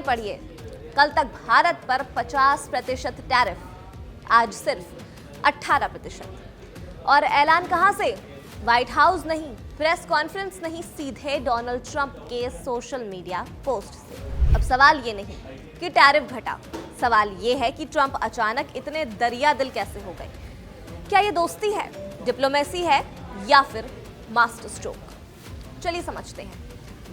पढ़िए। कल तक भारत पर 50% टैरिफ, आज सिर्फ 18%। और ऐलान कहां से? व्हाइट हाउस नहीं, प्रेस कॉन्फ्रेंस नहीं, सीधे डोनाल्ड ट्रंप के सोशल मीडिया पोस्ट से। अब सवाल ये नहीं कि टैरिफ घटा, सवाल ये है कि ट्रंप अचानक इतने दरिया दिल कैसे हो गए। क्या ये दोस्ती है, डिप्लोमेसी है, या फिर मास्टर स्ट्रोक? चलिए समझते हैं।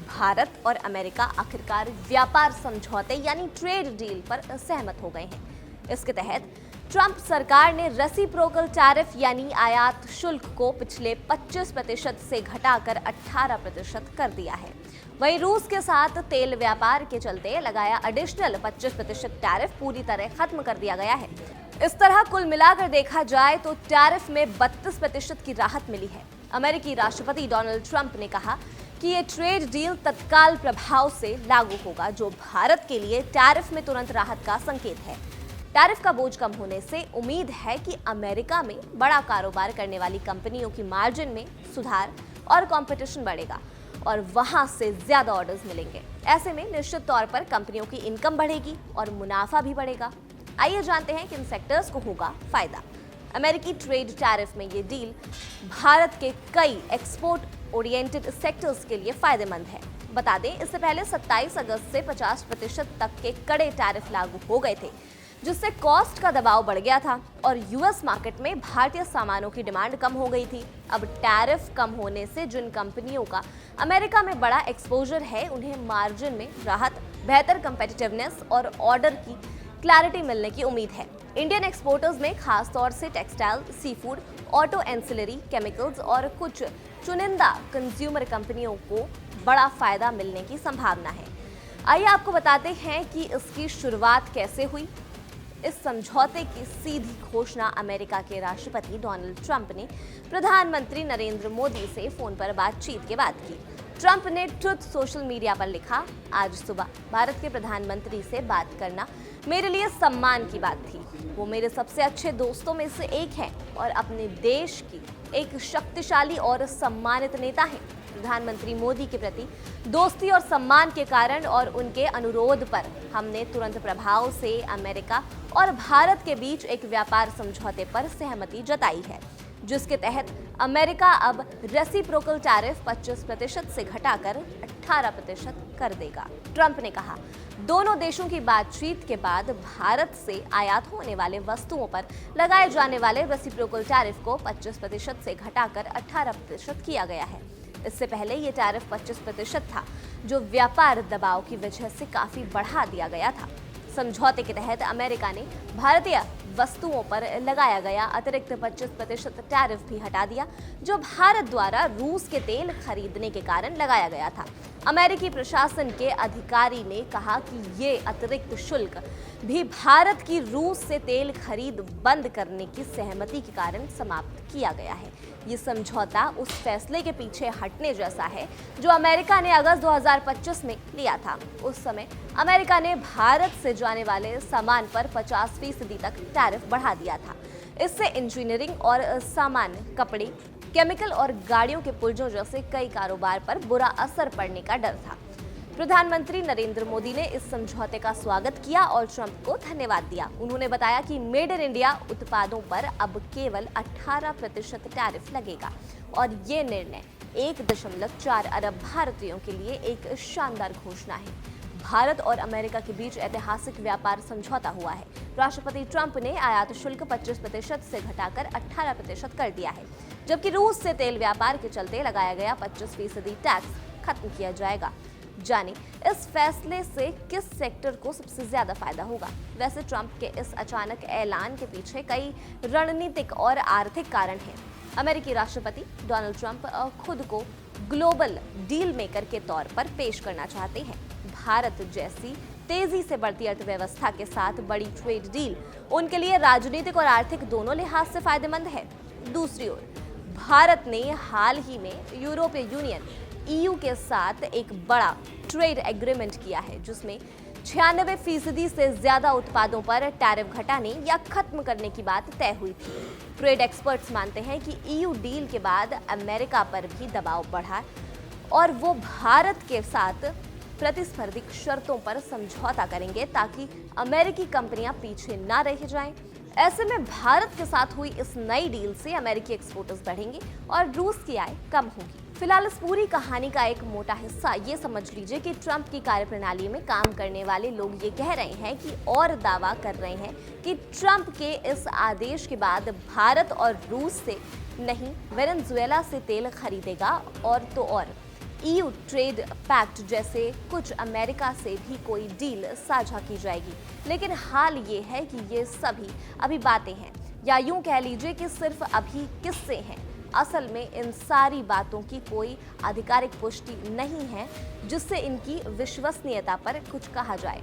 भारत और अमेरिका आखिरकार व्यापार समझौते यानी ट्रेड डील पर सहमत हो गए हैं। इसके तहत ट्रंप सरकार ने रेसिप्रोकल टैरिफ यानी आयात शुल्क को पिछले 25% से घटाकर 18% कर दिया है। वहीं रूस के साथ तेल व्यापार के चलते लगाया एडिशनल 25% टैरिफ पूरी तरह खत्म कर दिया गया है। इस तरह कुल मिलाकर देखा जाए तो टैरिफ में 32% की राहत मिली है। अमेरिकी राष्ट्रपति डोनाल्ड ट्रंप ने कहा कि ये ट्रेड डील तत्काल प्रभाव से लागू होगा, जो भारत के लिए टैरिफ में तुरंत राहत का संकेत है। टैरिफ का बोझ कम होने से उम्मीद है कि अमेरिका में बड़ा कारोबार करने वाली कंपनियों की मार्जिन में सुधार और कंपटीशन बढ़ेगा और वहां से ज्यादा ऑर्डर्स मिलेंगे। ऐसे में निश्चित तौर पर कंपनियों की इनकम बढ़ेगी और मुनाफा भी बढ़ेगा। आइए जानते हैं किन सेक्टर्स को होगा फायदा। अमेरिकी ट्रेड टैरिफ में ये डील भारत के कई एक्सपोर्ट ओरिएंटेड सेक्टर्स के लिए फायदेमंद है। बता दें, इससे पहले 27 अगस्त से 50% तक के कड़े टैरिफ लागू हो गए थे, जिससे कॉस्ट का दबाव बढ़ गया था और यूएस मार्केट में भारतीय सामानों की डिमांड कम हो गई थी। अब टैरिफ कम होने से जिन कंपनियों का अमेरिका में बड़ा एक्सपोजर है, उन्हें मार्जिन में राहत, बेहतर कंपेटिटिवनेस और ऑर्डर की क्लैरिटी मिलने की उम्मीद है। इंडियन एक्सपोर्टर्स में खास तौर से textile, sea food, auto ancillary, chemicals और कुछ चुनिंदा कंज्यूमर कंपनियों को बड़ा फायदा मिलने की संभावना है। आइए आपको बताते हैं कि इसकी शुरुआत कैसे हुई। इस समझौते की सीधी घोषणा अमेरिका के राष्ट्रपति डोनाल्ड ट्रंप ने प्रधानमंत्री नरेंद्र मोदी से फोन पर बातचीत के बाद की। ट्रंप ने ट्रुथ सोशल मीडिया पर लिखा, आज सुबह भारत के प्रधानमंत्री से बात करना मेरे लिए सम्मान की बात थी। वो मेरे सबसे अच्छे दोस्तों में से एक हैं और अपने देश की एक शक्तिशाली और सम्मानित नेता हैं। प्रधानमंत्री मोदी के प्रति दोस्ती और सम्मान के कारण और उनके अनुरोध पर हमने तुरंत प्रभाव से अमेरिका और भारत के बीच एक व्यापार समझौते पर सहमति जताई है, जिसके तहत अमेरिका अब रेसिप्रोकल टैरिफ 25% से घटाकर 18% कर देगा। ट्रंप ने कहा, दोनों देशों की बातचीत के बाद भारत से आयात होने वाले वस्तुओं पर लगाए जाने वाले रेसिप्रोकल टैरिफ को 25% से घटाकर 18% किया गया है। इससे पहले ये टैरिफ 25% था, जो व्यापार दबाव की वजह से काफी बढ़ा दिया गया था। समझौते के तहत अमेरिका ने भारतीय वस्तुओं पर लगाया गया अतिरिक्त 25% टैरिफ भी हटा दिया, जो भारत द्वारा रूस के तेल खरीदने के कारण लगाया गया था। अमेरिकी प्रशासन के अधिकारी ने कहा कि ये अतिरिक्त शुल्क भी भारत की रूस से तेल खरीद बंद करने की सहमति के कारण समाप्त किया गया है। ये समझौता उस फैसले के पीछे हटने जैसा है जो अमेरिका ने अगस्त 2025 में लिया था। उस समय अमेरिका ने भारत से जाने वाले सामान पर 50% तक टैरिफ बढ़ा दिया था। इससे इंजीनियरिंग और सामान, कपड़े, केमिकल और गाड़ियों के पुर्जों जैसे कई कारोबार पर बुरा असर पड़ने का डर था। प्रधानमंत्री नरेंद्र मोदी ने इस समझौते का स्वागत किया और ट्रंप को धन्यवाद दिया। उन्होंने बताया कि मेड इन इंडिया उत्पादों पर अब केवल 18% टैरिफ लगेगा और ये निर्णय 1.4 अरब भारतीयों के लिए एक शानदार घोषणा है। भारत और अमेरिका के बीच ऐतिहासिक व्यापार समझौता हुआ है। राष्ट्रपति ट्रंप ने आयात शुल्क 25% से घटाकर 18% कर दिया है, जबकि रूस से तेल व्यापार के चलते लगाया गया 25% टैक्स खत्म किया जाएगा। जाने इस फैसले से किस सेक्टर को सबसे ज्यादा फायदा होगा। वैसे ट्रंप के इस अचानक ऐलान के पीछे कई रणनीतिक और आर्थिक कारण हैं। अमेरिकी राष्ट्रपति डोनाल्ड ट्रंप खुद को ग्लोबल डील मेकर के तौर पर पेश करना चाहते हैं। भारत जैसी तेजी से बढ़ती अर्थव्यवस्था के साथ बड़ी ट्रेड डील उनके लिए राजनीतिक और आर्थिक दोनों लिहाज से फायदेमंद है। दूसरी ओर भारत ने हाल ही में यूरोपीय यूनियन ईयू के साथ एक बड़ा ट्रेड एग्रीमेंट किया है, जिसमें 96% से ज्यादा उत्पादों पर टैरिफ घटाने या खत्म करने की बात तय हुई थी। ट्रेड एक्सपर्ट्स मानते हैं कि ईयू डील के बाद अमेरिका पर भी दबाव बढ़ा और वो भारत के साथ प्रतिस्पर्धी शर्तों पर समझौता करेंगे ताकि अमेरिकी कंपनियां पीछे ना रह जाएं। ऐसे में भारत के साथ हुई इस नई डील से अमेरिकी एक्सपोर्टर्स बढ़ेंगे और रूस की आय कम होगी। फिलहाल इस पूरी कहानी का एक मोटा हिस्सा ये समझ लीजिए कि ट्रंप की कार्यप्रणाली में काम करने वाले लोग ये कह रहे हैं कि और दावा कर रहे हैं कि ट्रंप के इस आदेश के बाद भारत और रूस से नहीं वेनेजुएला से तेल खरीदेगा और तो और EU ट्रेड पैक्ट जैसे कुछ अमेरिका से भी कोई डील साझा की जाएगी। लेकिन हाल ये है कि ये सभी अभी बातें हैं, या यूं कह लीजिए कि सिर्फ अभी किस्से हैं। असल में इन सारी बातों की कोई आधिकारिक पुष्टि नहीं है जिससे इनकी विश्वसनीयता पर कुछ कहा जाए।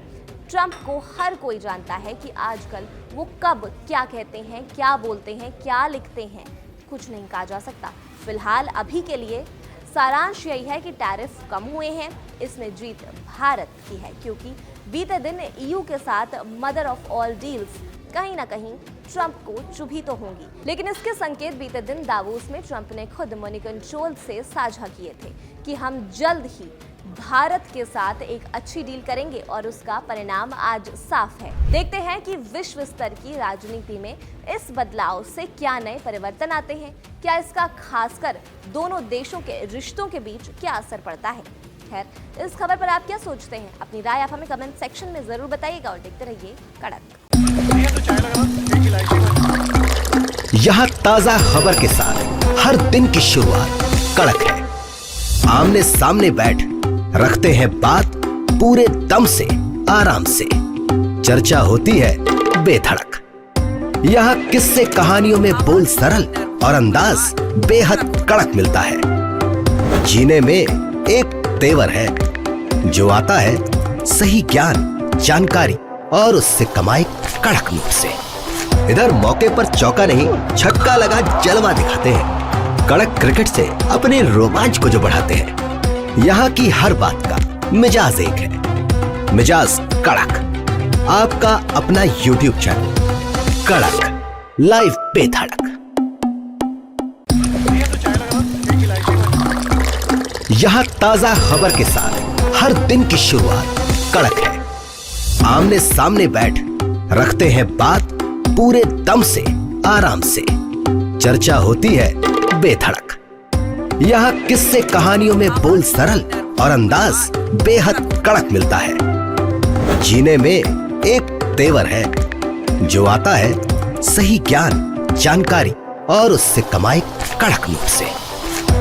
ट्रंप को हर कोई जानता है कि आजकल वो कब क्या कहते हैं, क्या बोलते हैं, क्या लिखते हैं, कुछ नहीं कहा जा सकता। फिलहाल अभी के लिए सारांश यही है कि टैरिफ कम हुए हैं, इसमें जीत भारत की है, क्योंकि बीते दिन EU के साथ मदर ऑफ ऑल डील्स कहीं ना कहीं ट्रंप को चुभी तो होंगी। लेकिन इसके संकेत बीते दिन दावोस में ट्रंप ने खुद मनी कंट्रोल से साझा किए थे कि हम जल्द ही भारत के साथ एक अच्छी डील करेंगे और उसका परिणाम आज साफ है। देखते हैं कि विश्व स्तर की राजनीति में इस बदलाव से क्या नए परिवर्तन आते हैं, क्या इसका खासकर दोनों देशों के रिश्तों के बीच क्या असर पड़ता है। खैर, इस खबर पर आप क्या सोचते हैं? अपनी राय आप हमें कमेंट सेक्शन में जरूर बताइएगा और देखते रहिए कड़क। यहाँ ताजा खबर के साथ हर दिन की शुरुआत कड़क है। आमने सामने बैठ रखते हैं बात पूरे दम से, आराम से। चर्चा होती है बेधड़क। यहाँ किस्से कहानियों में बोल सरल और अंदाज बेहद कड़क मिलता है। जीने में एक तेवर है जो आता है सही ज्ञान, जानकारी और उससे कमाई कड़क नोट से। इधर मौके पर चौका नहीं छक्का लगा जलवा दिखाते हैं। कड़क क्रिकेट से अपने रोमांच को जो बढ़ाते हैं। यहाँ की हर बात का मिजाज एक है, मिजाज कड़क। आपका अपना YouTube चैनल कड़क लाइव बेधड़क। यहाँ ताजा खबर के साथ हर दिन की शुरुआत कड़क है। आमने सामने बैठ रखते हैं बात पूरे दम से, आराम से। चर्चा होती है बेधड़क। यहाँ किस्से कहानियों में बोल सरल और अंदाज बेहद कड़क मिलता है। जीने में एक तेवर है जो आता है सही ज्ञान, जानकारी और उससे कमाई कड़क नोट से।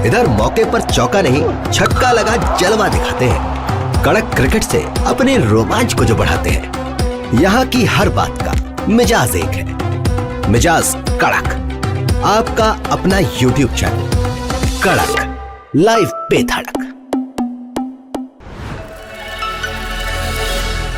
इधर मौके पर चौका नहीं छक्का लगा जलवा दिखाते हैं। कड़क क्रिकेट से अपने रोमांच को जो बढ़ाते हैं। यहाँ की हर बात का मिजाज एक है, मिजाज कड़क। आपका अपना YouTube चैनल कड़क लाइव बेधड़क।